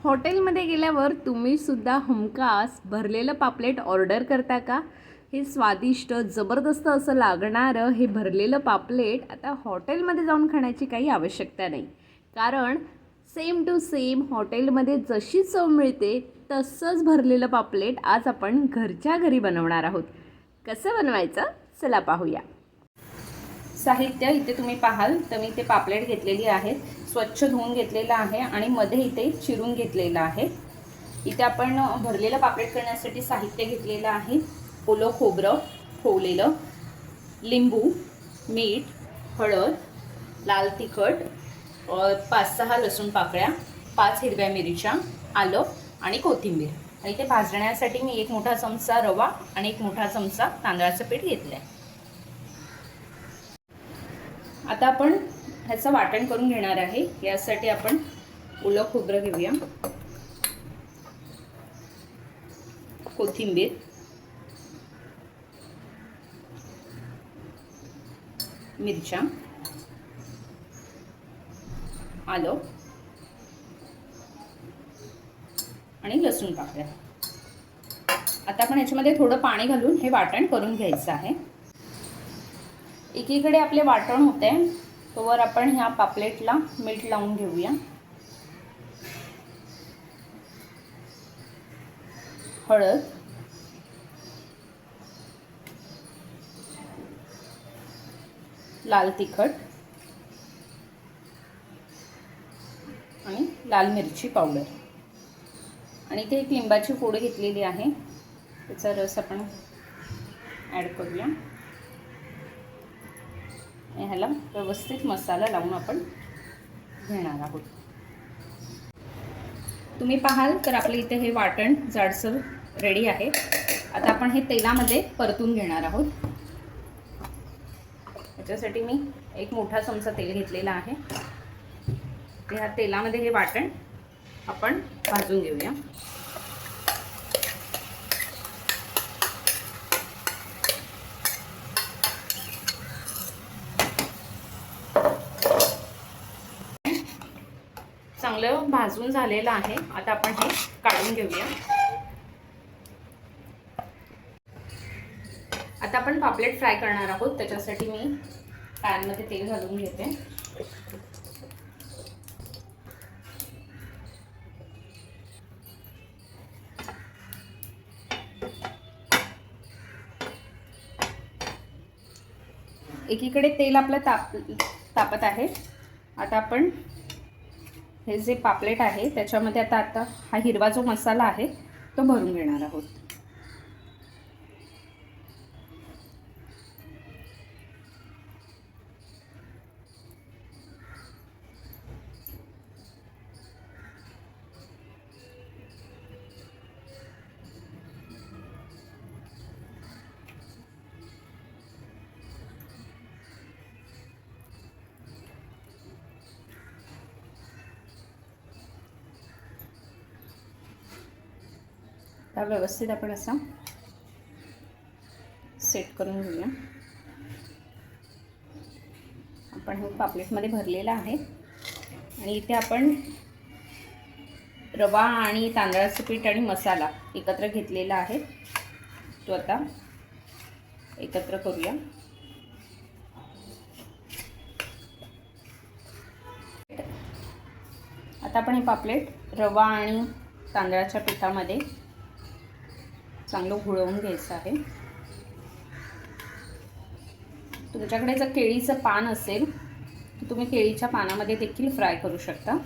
हॉटेलमध्ये गेल्यावर तुम्ही सुद्धा हमखास भरलेलं पापलेट ऑर्डर करता का? हे स्वादिष्ट जबरदस्त असं लागणारं हे भरलेलं पापलेट आता हॉटेलमध्ये जाऊन खाण्याची काही आवश्यकता नाही. कारण सेम टू सेम हॉटेलमध्ये जशी चव मिळते तसंच भरलेलं पापलेट आज आपण घरच्या घरी बनवणार आहोत. कसं बनवायचं चला पाहूया. साहित्य इथे तुम्ही पाहाल तर मी इथे पापलेट घेतलेली आहेत. स्वच्छ धुवून घेतलेलं आहे आणि मध्ये इथे चिरून घेतलेलं आहे. इथे आपण भरलेलं पापलेट करण्यासाठी साहित्य घेतलेलं आहे. ओलं खोबरं फोडलेलं, लिंबू, मीठ, हळद, लाल तिखट, 5-6 लसूण पाकळ्या, 5 हिरव्या मिरच्या, आलं आणि कोथिंबीर. आणि इथे भाजण्यासाठी मी 1 मोठा चमचा रवा आणि 1 मोठा चमचा तांदळाचं पीठ घेतलं आहे. आता आपण ह्याचं वाटण करून घेणार आहे. यासाठी आपण ओलं खोबरं घेऊया, कोथिंबीर, मिरच्या, आलं आणि लसूण पाकळ्या. आता आपण याच्यामध्ये थोडं पाणी घालून हे वाटण करून घ्यायचं आहे. एकीकडे आपले वाटण होते तोवर आपण ह्या पापलेटला मीठ लावून घेऊया. हळद, लाल तिखट आणि लाल मिरची पावडर आणि ते एक लिंबाची फोड घेतलेली आहे. त्याचा रस आपण ॲड करूया. ह्याला व्यवस्थित मसाला लावून आपण घेणार आहोत. तुम्ही पाहाल तर आपलं इथे हे वाटण जाडसर रेडी आहे. आता आपण हे तेलामध्ये परतून घेणार आहोत. याच्यासाठी मी 1 मोठा चमचा तेल घेतलेला आहे. ह्या तेलामध्ये हे वाटण आपण भाजून घेऊया. चांगलं भाजून झालेलं आहे. आता आपण हे काढून घेऊया. आता आपण पापलेट फ्राय करणार आहोत. त्याच्यासाठी मी पॅनमध्ये तेल घालून घेते. एकीकडे तेल आपलं तापत आहे. आता आपण हे जे पापलेट आहे त्याच्यामध्ये आता हा हिरवा जो मसाला आहे तो भरून घेणार आहोत. व्यवस्थित आपण असा सेट करून घेऊया. आपण हे पापलेटमध्ये भरलेलं आहे आणि इथे आपण रवा आणि तांदळाचं पीठ आणि मसाला एकत्र घेतलेला आहे. तो आता एकत्र करूया. आता आपण हे पापलेट रवा आणि तांदळाच्या पिठामध्ये चांगलं घुळवून घ्यायचं आहे. तुमच्याकडे जर केळीचं पान असेल तर तुम्ही केळीच्या पानामध्ये देखील फ्राय करू शकता.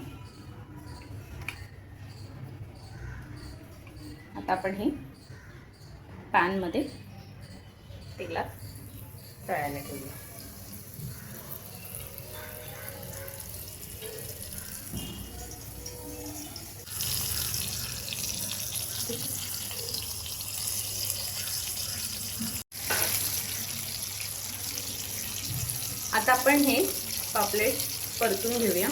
आता आपण हे पॅनमध्ये तेलात तळायला ठेवूया. आता आपण हे पापलेट परतून घेऊया.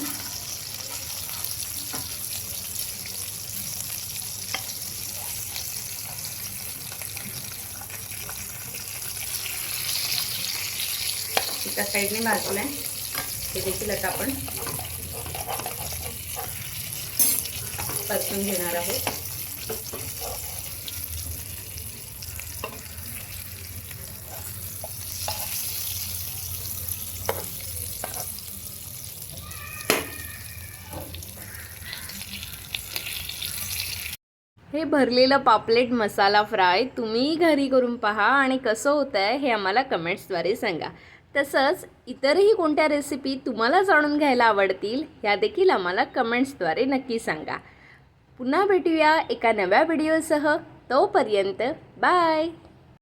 एका साईडने भाजलं आहे हे देखील आता आपण परतून घेणार आहोत. हे भरलेलं पापलेट मसाला फ्राय तुम्ही घरी करून पहा आणि कसं होतं आहे हे आम्हाला कमेंट्सद्वारे सांगा. तसंच इतरही कोणत्या रेसिपी तुम्हाला जाणून घ्यायला आवडतील ह्या देखील आम्हाला कमेंट्सद्वारे नक्की सांगा. पुन्हा भेटूया एका नव्या व्हिडिओसह. तोपर्यंत बाय.